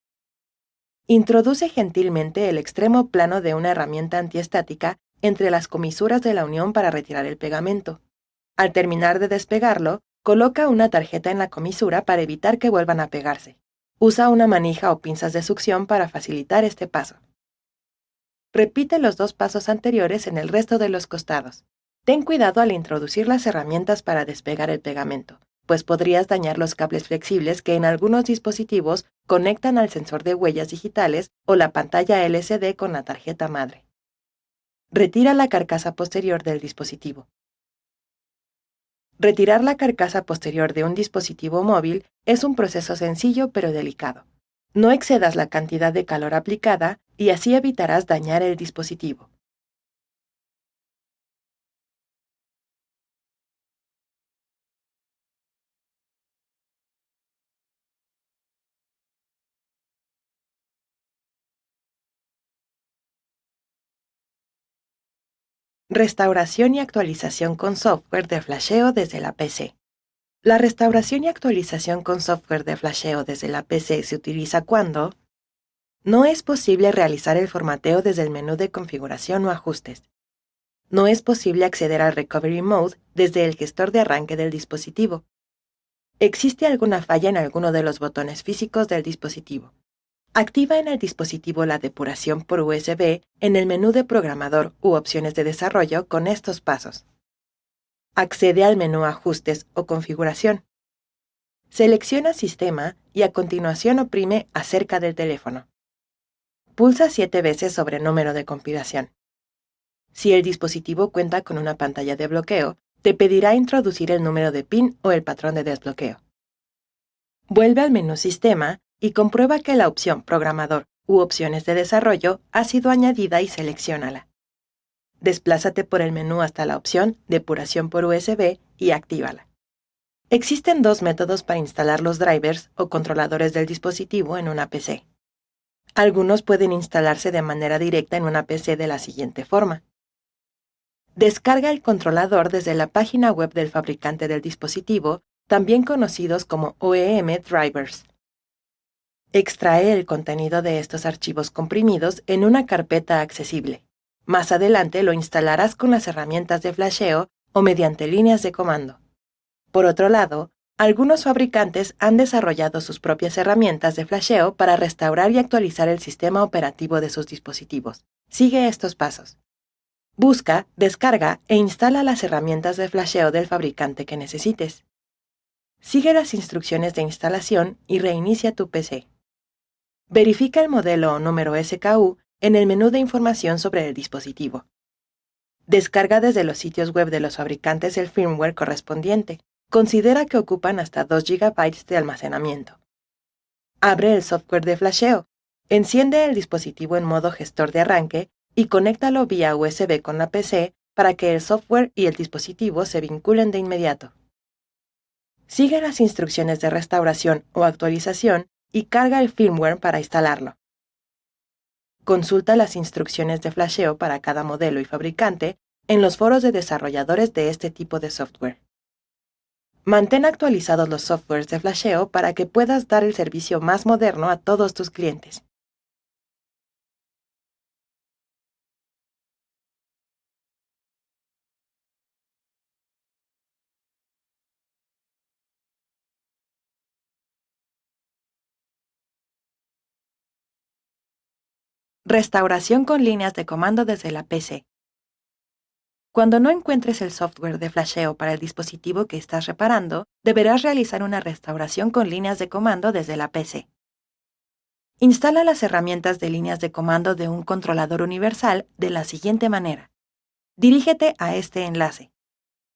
Introduce gentilmente el extremo plano de una herramienta antiestática entre las comisuras de la unión para retirar el pegamento. Al terminar de despegarlo, coloca una tarjeta en la comisura para evitar que vuelvan a pegarse. Usa una manija o pinzas de succión para facilitar este paso. Repite los 2 pasos anteriores en el resto de los costados. Ten cuidado al introducir las herramientas para despegar el pegamento, pues podrías dañar los cables flexibles que en algunos dispositivos conectan al sensor de huellas digitales o la pantalla LCD con la tarjeta madre. Retira la carcasa posterior del dispositivo. Retirar la carcasa posterior de un dispositivo móvil es un proceso sencillo pero delicado. No excedas la cantidad de calor aplicada y así evitarás dañar el dispositivo. Restauración y actualización con software de flasheo desde la PC. La restauración y actualización con software de flasheo desde la PC se utiliza cuando no es posible realizar el formateo desde el menú de configuración o ajustes. No es posible acceder al Recovery Mode desde el gestor de arranque del dispositivo. Existe alguna falla en alguno de los botones físicos del dispositivo. Activa en el dispositivo la depuración por USB en el menú de programador u opciones de desarrollo con estos pasos. Accede al menú Ajustes o Configuración. Selecciona Sistema y a continuación oprime Acerca del teléfono. Pulsa 7 veces sobre número de compilación. Si el dispositivo cuenta con una pantalla de bloqueo, te pedirá introducir el número de PIN o el patrón de desbloqueo. Vuelve al menú Sistema y comprueba que la opción Programador u opciones de desarrollo ha sido añadida y selecciónala. Desplázate por el menú hasta la opción Depuración por USB y actívala. Existen dos métodos para instalar los drivers o controladores del dispositivo en una PC. Algunos pueden instalarse de manera directa en una PC de la siguiente forma. Descarga el controlador desde la página web del fabricante del dispositivo, también conocidos como OEM Drivers. Extrae el contenido de estos archivos comprimidos en una carpeta accesible. Más adelante lo instalarás con las herramientas de flasheo o mediante líneas de comando. Por otro lado, algunos fabricantes han desarrollado sus propias herramientas de flasheo para restaurar y actualizar el sistema operativo de sus dispositivos. Sigue estos pasos. Busca, descarga e instala las herramientas de flasheo del fabricante que necesites. Sigue las instrucciones de instalación y reinicia tu PC. Verifica el modelo o número SKU en el menú de información sobre el dispositivo. Descarga desde los sitios web de los fabricantes el firmware correspondiente. Considera que ocupan hasta 2 GB de almacenamiento. Abre el software de flasheo. Enciende el dispositivo en modo gestor de arranque y conéctalo vía USB con la PC para que el software y el dispositivo se vinculen de inmediato. Sigue las instrucciones de restauración o actualización y carga el firmware para instalarlo. Consulta las instrucciones de flasheo para cada modelo y fabricante en los foros de desarrolladores de este tipo de software. Mantén actualizados los softwares de flasheo para que puedas dar el servicio más moderno a todos tus clientes. Restauración con líneas de comando desde la PC. Cuando no encuentres el software de flasheo para el dispositivo que estás reparando, deberás realizar una restauración con líneas de comando desde la PC. Instala las herramientas de líneas de comando de un controlador universal de la siguiente manera. Dirígete a este enlace.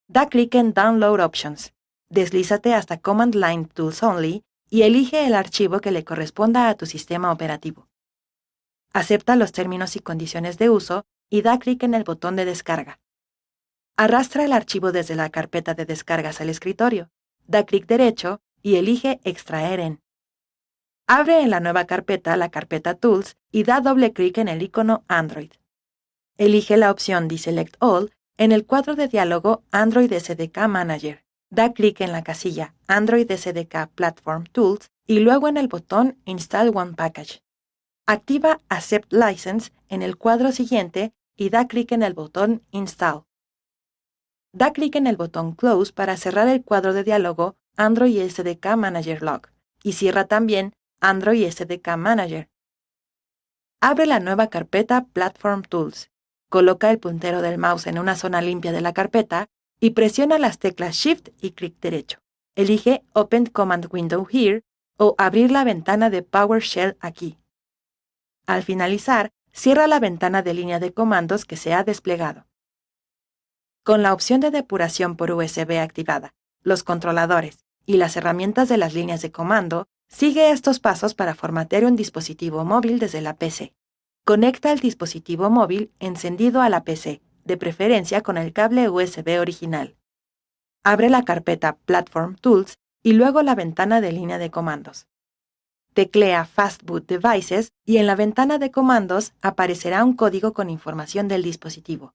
Da clic en Download Options. Deslízate hasta Command Line Tools Only y elige el archivo que le corresponda a tu sistema operativo. Acepta los términos y condiciones de uso y da clic en el botón de descarga. Arrastra el archivo desde la carpeta de descargas al escritorio, da clic derecho y elige Extraer en. Abre en la nueva carpeta la carpeta Tools y da doble clic en el icono Android. Elige la opción Deselect All en el cuadro de diálogo Android SDK Manager. Da clic en la casilla Android SDK Platform Tools y luego en el botón Install One Package. Activa Accept License en el cuadro siguiente y da clic en el botón Install. Da clic en el botón Close para cerrar el cuadro de diálogo Android SDK Manager Log y cierra también Android SDK Manager. Abre la nueva carpeta Platform Tools. Coloca el puntero del mouse en una zona limpia de la carpeta y presiona las teclas Shift y clic derecho. Elige Open Command Window Here o abrir la ventana de PowerShell aquí. Al finalizar, cierra la ventana de línea de comandos que se ha desplegado. Con la opción de depuración por USB activada, los controladores y las herramientas de las líneas de comando, sigue estos pasos para formatear un dispositivo móvil desde la PC. Conecta el dispositivo móvil encendido a la PC, de preferencia con el cable USB original. Abre la carpeta Platform Tools y luego la ventana de línea de comandos. Teclea Fastboot Devices y en la ventana de comandos aparecerá un código con información del dispositivo.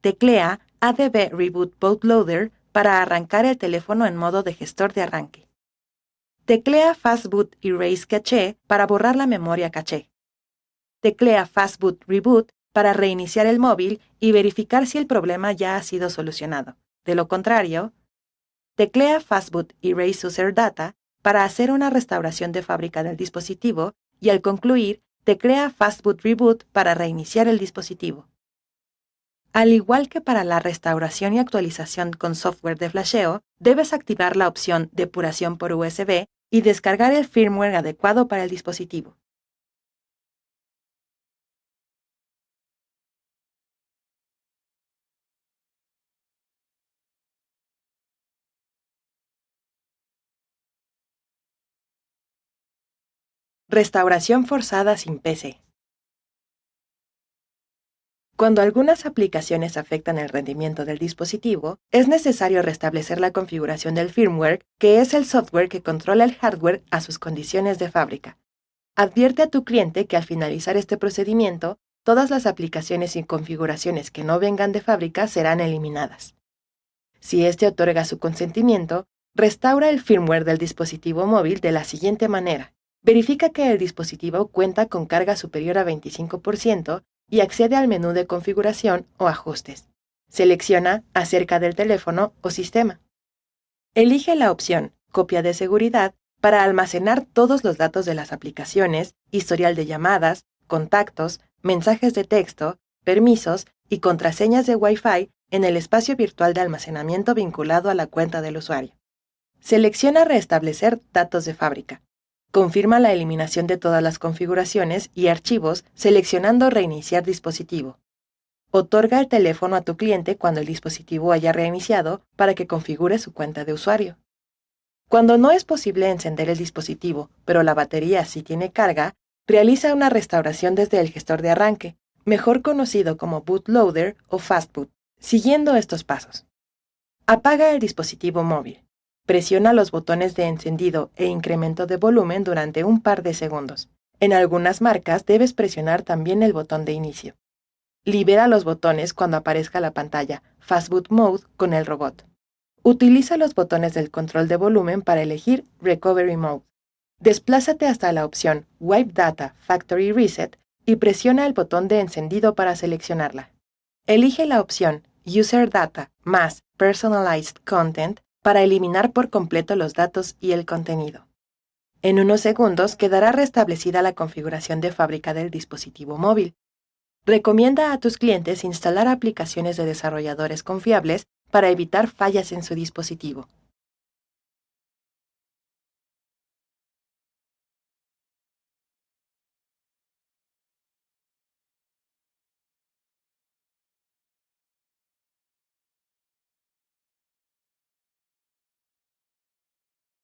Teclea ADB Reboot Bootloader para arrancar el teléfono en modo de gestor de arranque. Teclea Fastboot Erase Cache para borrar la memoria caché. Teclea Fastboot Reboot para reiniciar el móvil y verificar si el problema ya ha sido solucionado. De lo contrario, teclea Fastboot Erase User Data para hacer una restauración de fábrica del dispositivo y al concluir, teclea Fastboot Reboot para reiniciar el dispositivo. Al igual que para la restauración y actualización con software de flasheo, debes activar la opción Depuración por USB y descargar el firmware adecuado para el dispositivo. Restauración forzada sin PC. Cuando algunas aplicaciones afectan el rendimiento del dispositivo, es necesario restablecer la configuración del firmware, que es el software que controla el hardware a sus condiciones de fábrica. Advierte a tu cliente que al finalizar este procedimiento, todas las aplicaciones y configuraciones que no vengan de fábrica serán eliminadas. Si éste otorga su consentimiento, restaura el firmware del dispositivo móvil de la siguiente manera. Verifica que el dispositivo cuenta con carga superior a 25% y accede al menú de configuración o ajustes. Selecciona acerca del teléfono o sistema. Elige la opción Copia de seguridad para almacenar todos los datos de las aplicaciones, historial de llamadas, contactos, mensajes de texto, permisos y contraseñas de Wi-Fi en el espacio virtual de almacenamiento vinculado a la cuenta del usuario. Selecciona Restablecer datos de fábrica. Confirma la eliminación de todas las configuraciones y archivos seleccionando Reiniciar dispositivo. Otorga el teléfono a tu cliente cuando el dispositivo haya reiniciado para que configure su cuenta de usuario. Cuando no es posible encender el dispositivo, pero la batería sí tiene carga, realiza una restauración desde el gestor de arranque, mejor conocido como bootloader o fastboot, siguiendo estos pasos. Apaga el dispositivo móvil. Presiona los botones de encendido e incremento de volumen durante un par de segundos. En algunas marcas debes presionar también el botón de inicio. Libera los botones cuando aparezca la pantalla Fastboot Mode con el robot. Utiliza los botones del control de volumen para elegir Recovery Mode. Desplázate hasta la opción Wipe Data Factory Reset y presiona el botón de encendido para seleccionarla. Elige la opción User Data más Personalized Content para eliminar por completo los datos y el contenido. En unos segundos quedará restablecida la configuración de fábrica del dispositivo móvil. Recomienda a tus clientes instalar aplicaciones de desarrolladores confiables para evitar fallas en su dispositivo.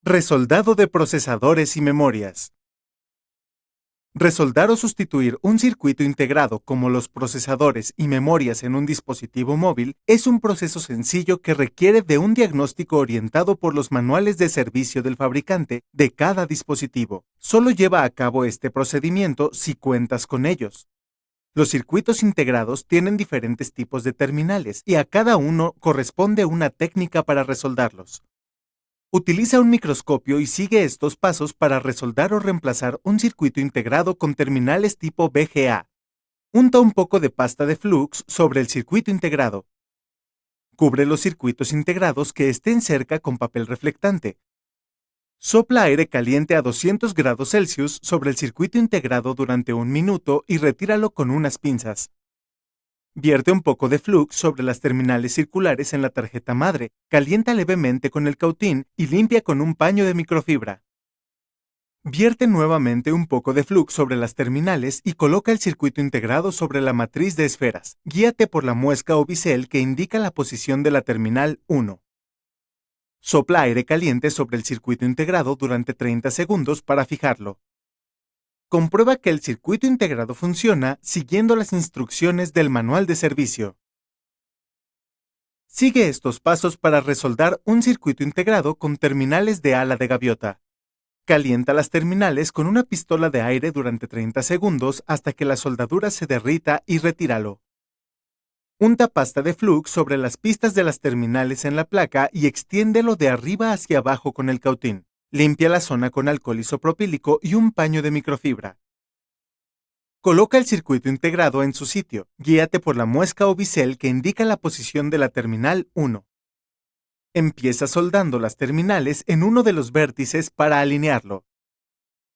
Resoldado de procesadores y memorias. Resoldar o sustituir un circuito integrado como los procesadores y memorias en un dispositivo móvil es un proceso sencillo que requiere de un diagnóstico orientado por los manuales de servicio del fabricante de cada dispositivo. Solo lleva a cabo este procedimiento si cuentas con ellos. Los circuitos integrados tienen diferentes tipos de terminales y a cada uno corresponde una técnica para resoldarlos. Utiliza un microscopio y sigue estos pasos para resoldar o reemplazar un circuito integrado con terminales tipo VGA. Unta un poco de pasta de flux sobre el circuito integrado. Cubre los circuitos integrados que estén cerca con papel reflectante. Sopla aire caliente a 200 grados Celsius sobre el circuito integrado durante 1 minuto y retíralo con unas pinzas. Vierte un poco de flux sobre las terminales circulares en la tarjeta madre, calienta levemente con el cautín y limpia con un paño de microfibra. Vierte nuevamente un poco de flux sobre las terminales y coloca el circuito integrado sobre la matriz de esferas. Guíate por la muesca o bisel que indica la posición de la terminal 1. Sopla aire caliente sobre el circuito integrado durante 30 segundos para fijarlo. Comprueba que el circuito integrado funciona siguiendo las instrucciones del manual de servicio. Sigue estos pasos para resoldar un circuito integrado con terminales de ala de gaviota. Calienta las terminales con una pistola de aire durante 30 segundos hasta que la soldadura se derrita y retíralo. Unta pasta de flux sobre las pistas de las terminales en la placa y extiéndelo de arriba hacia abajo con el cautín. Limpia la zona con alcohol isopropílico y un paño de microfibra. Coloca el circuito integrado en su sitio. Guíate por la muesca o bisel que indica la posición de la terminal 1. Empieza soldando las terminales en uno de los vértices para alinearlo.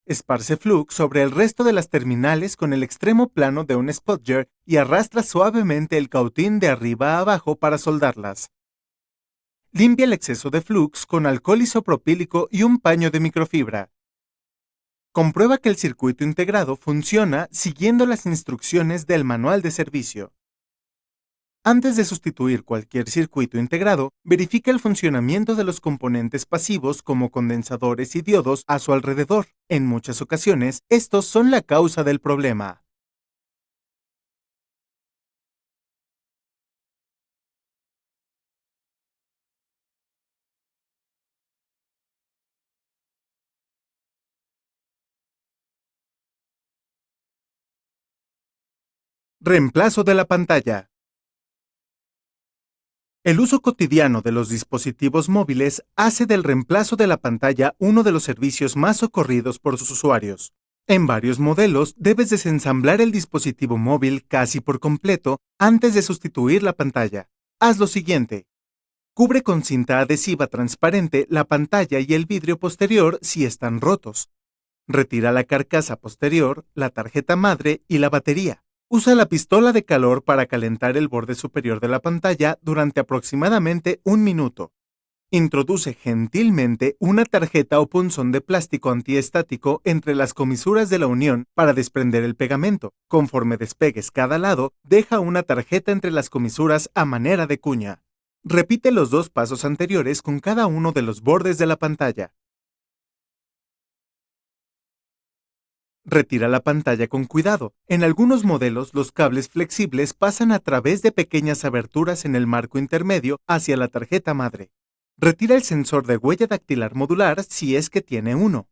Esparce flux sobre el resto de las terminales con el extremo plano de un spudger y arrastra suavemente el cautín de arriba a abajo para soldarlas. Limpia el exceso de flux con alcohol isopropílico y un paño de microfibra. Comprueba que el circuito integrado funciona siguiendo las instrucciones del manual de servicio. Antes de sustituir cualquier circuito integrado, verifica el funcionamiento de los componentes pasivos como condensadores y diodos a su alrededor. En muchas ocasiones, estos son la causa del problema. Reemplazo de la pantalla. El uso cotidiano de los dispositivos móviles hace del reemplazo de la pantalla uno de los servicios más socorridos por sus usuarios. En varios modelos, debes desensamblar el dispositivo móvil casi por completo antes de sustituir la pantalla. Haz lo siguiente. Cubre con cinta adhesiva transparente la pantalla y el vidrio posterior si están rotos. Retira la carcasa posterior, la tarjeta madre y la batería. Usa la pistola de calor para calentar el borde superior de la pantalla durante aproximadamente 1 minuto. Introduce gentilmente una tarjeta o punzón de plástico antiestático entre las comisuras de la unión para desprender el pegamento. Conforme despegues cada lado, deja una tarjeta entre las comisuras a manera de cuña. Repite los 2 pasos anteriores con cada uno de los bordes de la pantalla. Retira la pantalla con cuidado. En algunos modelos, los cables flexibles pasan a través de pequeñas aberturas en el marco intermedio hacia la tarjeta madre. Retira el sensor de huella dactilar modular si es que tiene uno.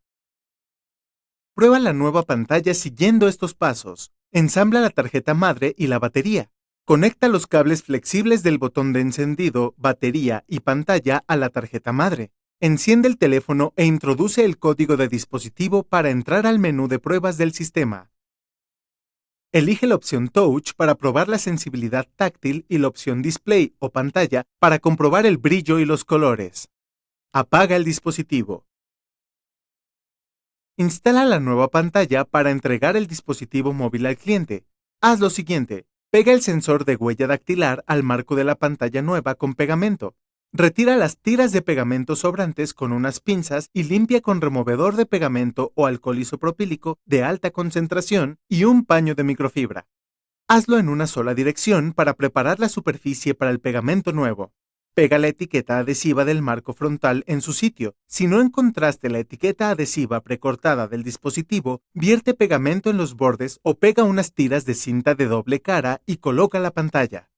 Prueba la nueva pantalla siguiendo estos pasos. Ensambla la tarjeta madre y la batería. Conecta los cables flexibles del botón de encendido, batería y pantalla a la tarjeta madre. Enciende el teléfono e introduce el código de dispositivo para entrar al menú de pruebas del sistema. Elige la opción Touch para probar la sensibilidad táctil y la opción Display o pantalla para comprobar el brillo y los colores. Apaga el dispositivo. Instala la nueva pantalla para entregar el dispositivo móvil al cliente. Haz lo siguiente. Pega el sensor de huella dactilar al marco de la pantalla nueva con pegamento. Retira las tiras de pegamento sobrantes con unas pinzas y limpia con removedor de pegamento o alcohol isopropílico de alta concentración y un paño de microfibra. Hazlo en una sola dirección para preparar la superficie para el pegamento nuevo. Pega la etiqueta adhesiva del marco frontal en su sitio. Si no encontraste la etiqueta adhesiva precortada del dispositivo, vierte pegamento en los bordes o pega unas tiras de cinta de doble cara y coloca la pantalla.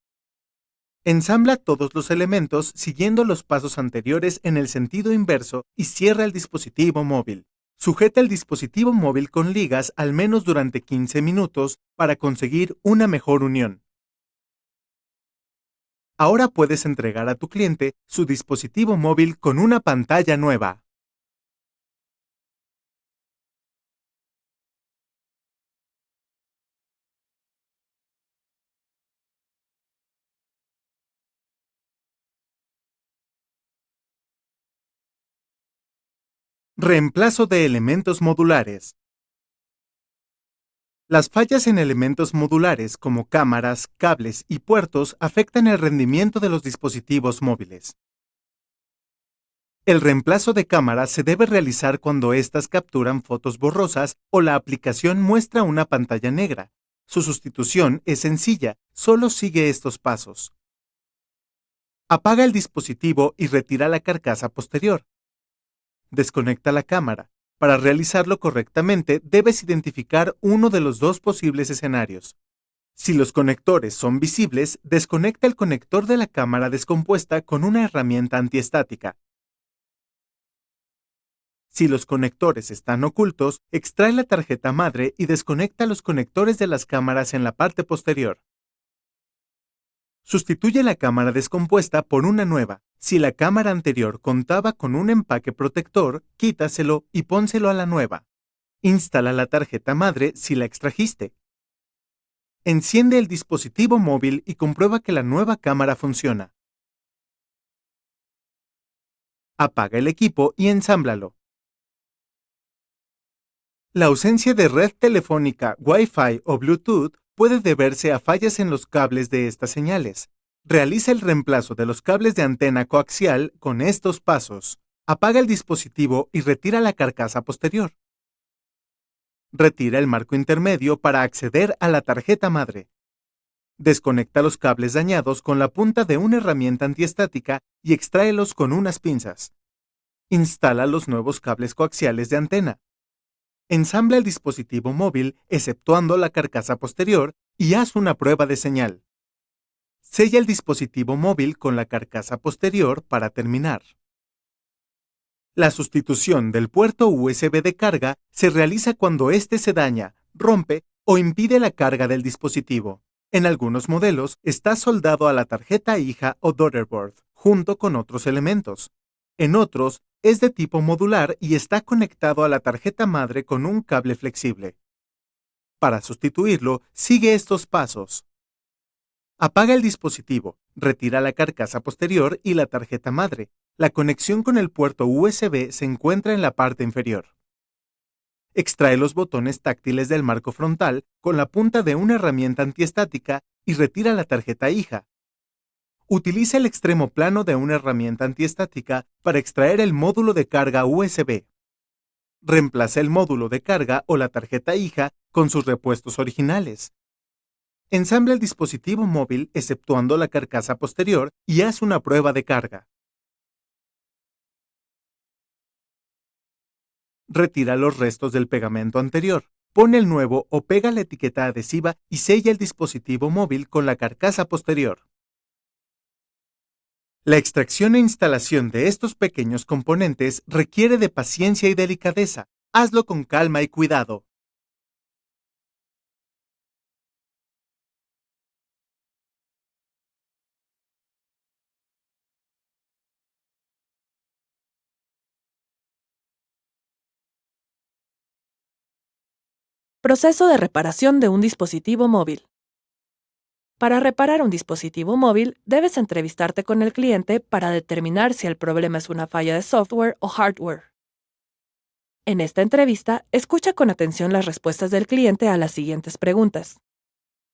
Ensambla todos los elementos siguiendo los pasos anteriores en el sentido inverso y cierra el dispositivo móvil. Sujeta el dispositivo móvil con ligas al menos durante 15 minutos para conseguir una mejor unión. Ahora puedes entregar a tu cliente su dispositivo móvil con una pantalla nueva. Reemplazo de elementos modulares. Las fallas en elementos modulares como cámaras, cables y puertos afectan el rendimiento de los dispositivos móviles. El reemplazo de cámara se debe realizar cuando éstas capturan fotos borrosas o la aplicación muestra una pantalla negra. Su sustitución es sencilla, solo sigue estos pasos. Apaga el dispositivo y retira la carcasa posterior. Desconecta la cámara. Para realizarlo correctamente, debes identificar uno de los dos posibles escenarios. Si los conectores son visibles, desconecta el conector de la cámara descompuesta con una herramienta antiestática. Si los conectores están ocultos, extrae la tarjeta madre y desconecta los conectores de las cámaras en la parte posterior. Sustituye la cámara descompuesta por una nueva. Si la cámara anterior contaba con un empaque protector, quítaselo y pónselo a la nueva. Instala la tarjeta madre si la extrajiste. Enciende el dispositivo móvil y comprueba que la nueva cámara funciona. Apaga el equipo y ensámblalo. La ausencia de red telefónica, Wi-Fi o Bluetooth puede deberse a fallas en los cables de estas señales. Realiza el reemplazo de los cables de antena coaxial con estos pasos. Apaga el dispositivo y retira la carcasa posterior. Retira el marco intermedio para acceder a la tarjeta madre. Desconecta los cables dañados con la punta de una herramienta antiestática y extráelos con unas pinzas. Instala los nuevos cables coaxiales de antena. Ensambla el dispositivo móvil, exceptuando la carcasa posterior, y haz una prueba de señal. Sella el dispositivo móvil con la carcasa posterior para terminar. La sustitución del puerto USB de carga se realiza cuando éste se daña, rompe o impide la carga del dispositivo. En algunos modelos está soldado a la tarjeta hija o daughterboard, junto con otros elementos. En otros, es de tipo modular y está conectado a la tarjeta madre con un cable flexible. Para sustituirlo, sigue estos pasos. Apaga el dispositivo, retira la carcasa posterior y la tarjeta madre. La conexión con el puerto USB se encuentra en la parte inferior. Extrae los botones táctiles del marco frontal con la punta de una herramienta antiestática y retira la tarjeta hija. Utiliza el extremo plano de una herramienta antiestática para extraer el módulo de carga USB. Reemplaza el módulo de carga o la tarjeta hija con sus repuestos originales. Ensambla el dispositivo móvil exceptuando la carcasa posterior y haz una prueba de carga. Retira los restos del pegamento anterior. Pone el nuevo o pega la etiqueta adhesiva y sella el dispositivo móvil con la carcasa posterior. La extracción e instalación de estos pequeños componentes requiere de paciencia y delicadeza. Hazlo con calma y cuidado. Proceso de reparación de un dispositivo móvil. Para reparar un dispositivo móvil, debes entrevistarte con el cliente para determinar si el problema es una falla de software o hardware. En esta entrevista, escucha con atención las respuestas del cliente a las siguientes preguntas.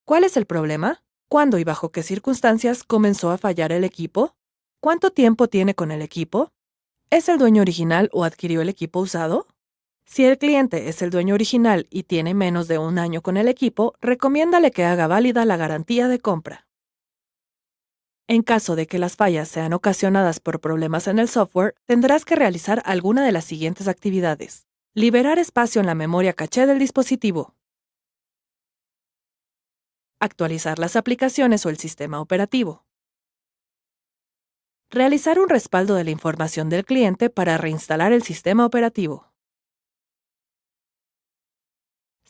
¿Cuál es el problema? ¿Cuándo y bajo qué circunstancias comenzó a fallar el equipo? ¿Cuánto tiempo tiene con el equipo? ¿Es el dueño original o adquirió el equipo usado? Si el cliente es el dueño original y tiene menos de un año con el equipo, recomiéndale que haga válida la garantía de compra. En caso de que las fallas sean ocasionadas por problemas en el software, tendrás que realizar alguna de las siguientes actividades. Liberar espacio en la memoria caché del dispositivo. Actualizar las aplicaciones o el sistema operativo. Realizar un respaldo de la información del cliente para reinstalar el sistema operativo.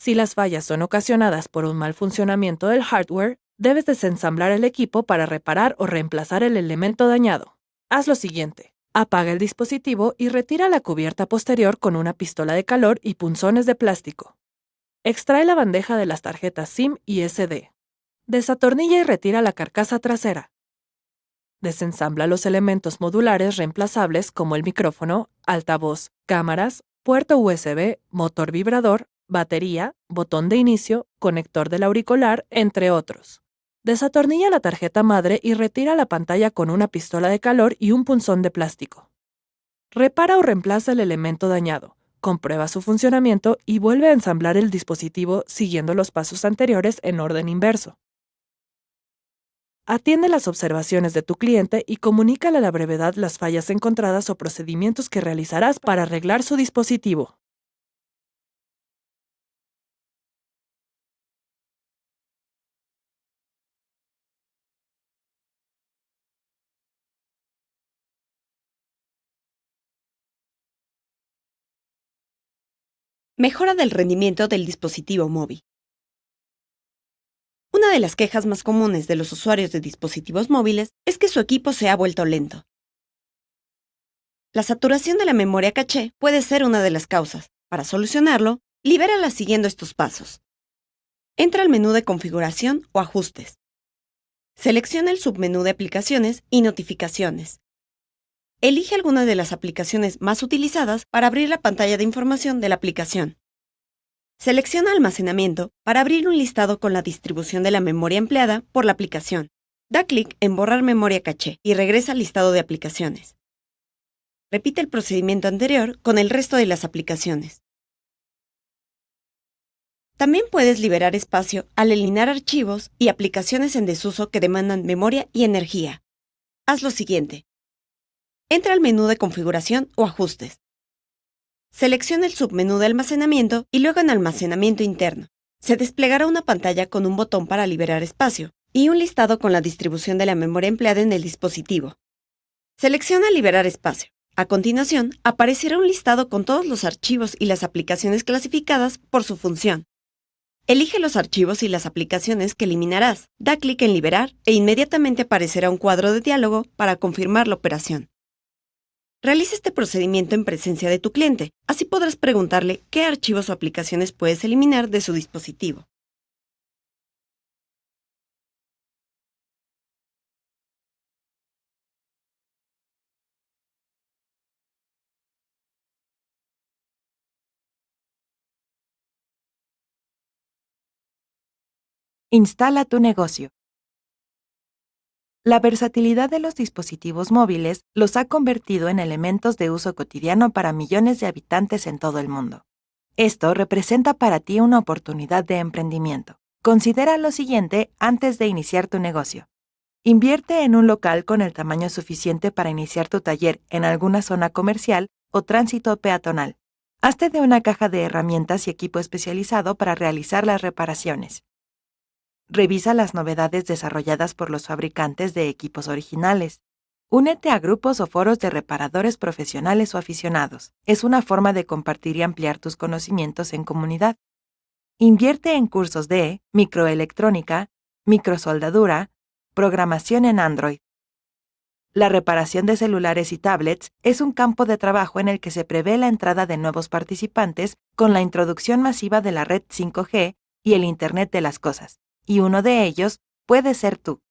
Si las fallas son ocasionadas por un mal funcionamiento del hardware, debes desensamblar el equipo para reparar o reemplazar el elemento dañado. Haz lo siguiente. Apaga el dispositivo y retira la cubierta posterior con una pistola de calor y punzones de plástico. Extrae la bandeja de las tarjetas SIM y SD. Desatornilla y retira la carcasa trasera. Desensambla los elementos modulares reemplazables como el micrófono, altavoz, cámaras, puerto USB, motor vibrador, batería, botón de inicio, conector del auricular, entre otros. Desatornilla la tarjeta madre y retira la pantalla con una pistola de calor y un punzón de plástico. Repara o reemplaza el elemento dañado, comprueba su funcionamiento y vuelve a ensamblar el dispositivo siguiendo los pasos anteriores en orden inverso. Atiende las observaciones de tu cliente y comunícale a la brevedad las fallas encontradas o procedimientos que realizarás para arreglar su dispositivo. Mejora del rendimiento del dispositivo móvil. Una de las quejas más comunes de los usuarios de dispositivos móviles es que su equipo se ha vuelto lento. La saturación de la memoria caché puede ser una de las causas. Para solucionarlo, libérala siguiendo estos pasos. Entra al menú de configuración o ajustes. Selecciona el submenú de aplicaciones y notificaciones. Elige alguna de las aplicaciones más utilizadas para abrir la pantalla de información de la aplicación. Selecciona almacenamiento para abrir un listado con la distribución de la memoria empleada por la aplicación. Da clic en Borrar memoria caché y regresa al listado de aplicaciones. Repite el procedimiento anterior con el resto de las aplicaciones. También puedes liberar espacio al eliminar archivos y aplicaciones en desuso que demandan memoria y energía. Haz lo siguiente. Entra al menú de configuración o ajustes. Selecciona el submenú de almacenamiento y luego en almacenamiento interno. Se desplegará una pantalla con un botón para liberar espacio y un listado con la distribución de la memoria empleada en el dispositivo. Selecciona liberar espacio. A continuación, aparecerá un listado con todos los archivos y las aplicaciones clasificadas por su función. Elige los archivos y las aplicaciones que eliminarás. Da clic en Liberar e inmediatamente aparecerá un cuadro de diálogo para confirmar la operación. Realiza este procedimiento en presencia de tu cliente, así podrás preguntarle qué archivos o aplicaciones puedes eliminar de su dispositivo. Instala tu negocio. La versatilidad de los dispositivos móviles los ha convertido en elementos de uso cotidiano para millones de habitantes en todo el mundo. Esto representa para ti una oportunidad de emprendimiento. Considera lo siguiente antes de iniciar tu negocio. Invierte en un local con el tamaño suficiente para iniciar tu taller en alguna zona comercial o tránsito peatonal. Hazte de una caja de herramientas y equipo especializado para realizar las reparaciones. Revisa las novedades desarrolladas por los fabricantes de equipos originales. Únete a grupos o foros de reparadores profesionales o aficionados. Es una forma de compartir y ampliar tus conocimientos en comunidad. Invierte en cursos de microelectrónica, microsoldadura, programación en Android. La reparación de celulares y tablets es un campo de trabajo en el que se prevé la entrada de nuevos participantes con la introducción masiva de la red 5G y el Internet de las cosas. Y uno de ellos puede ser tú.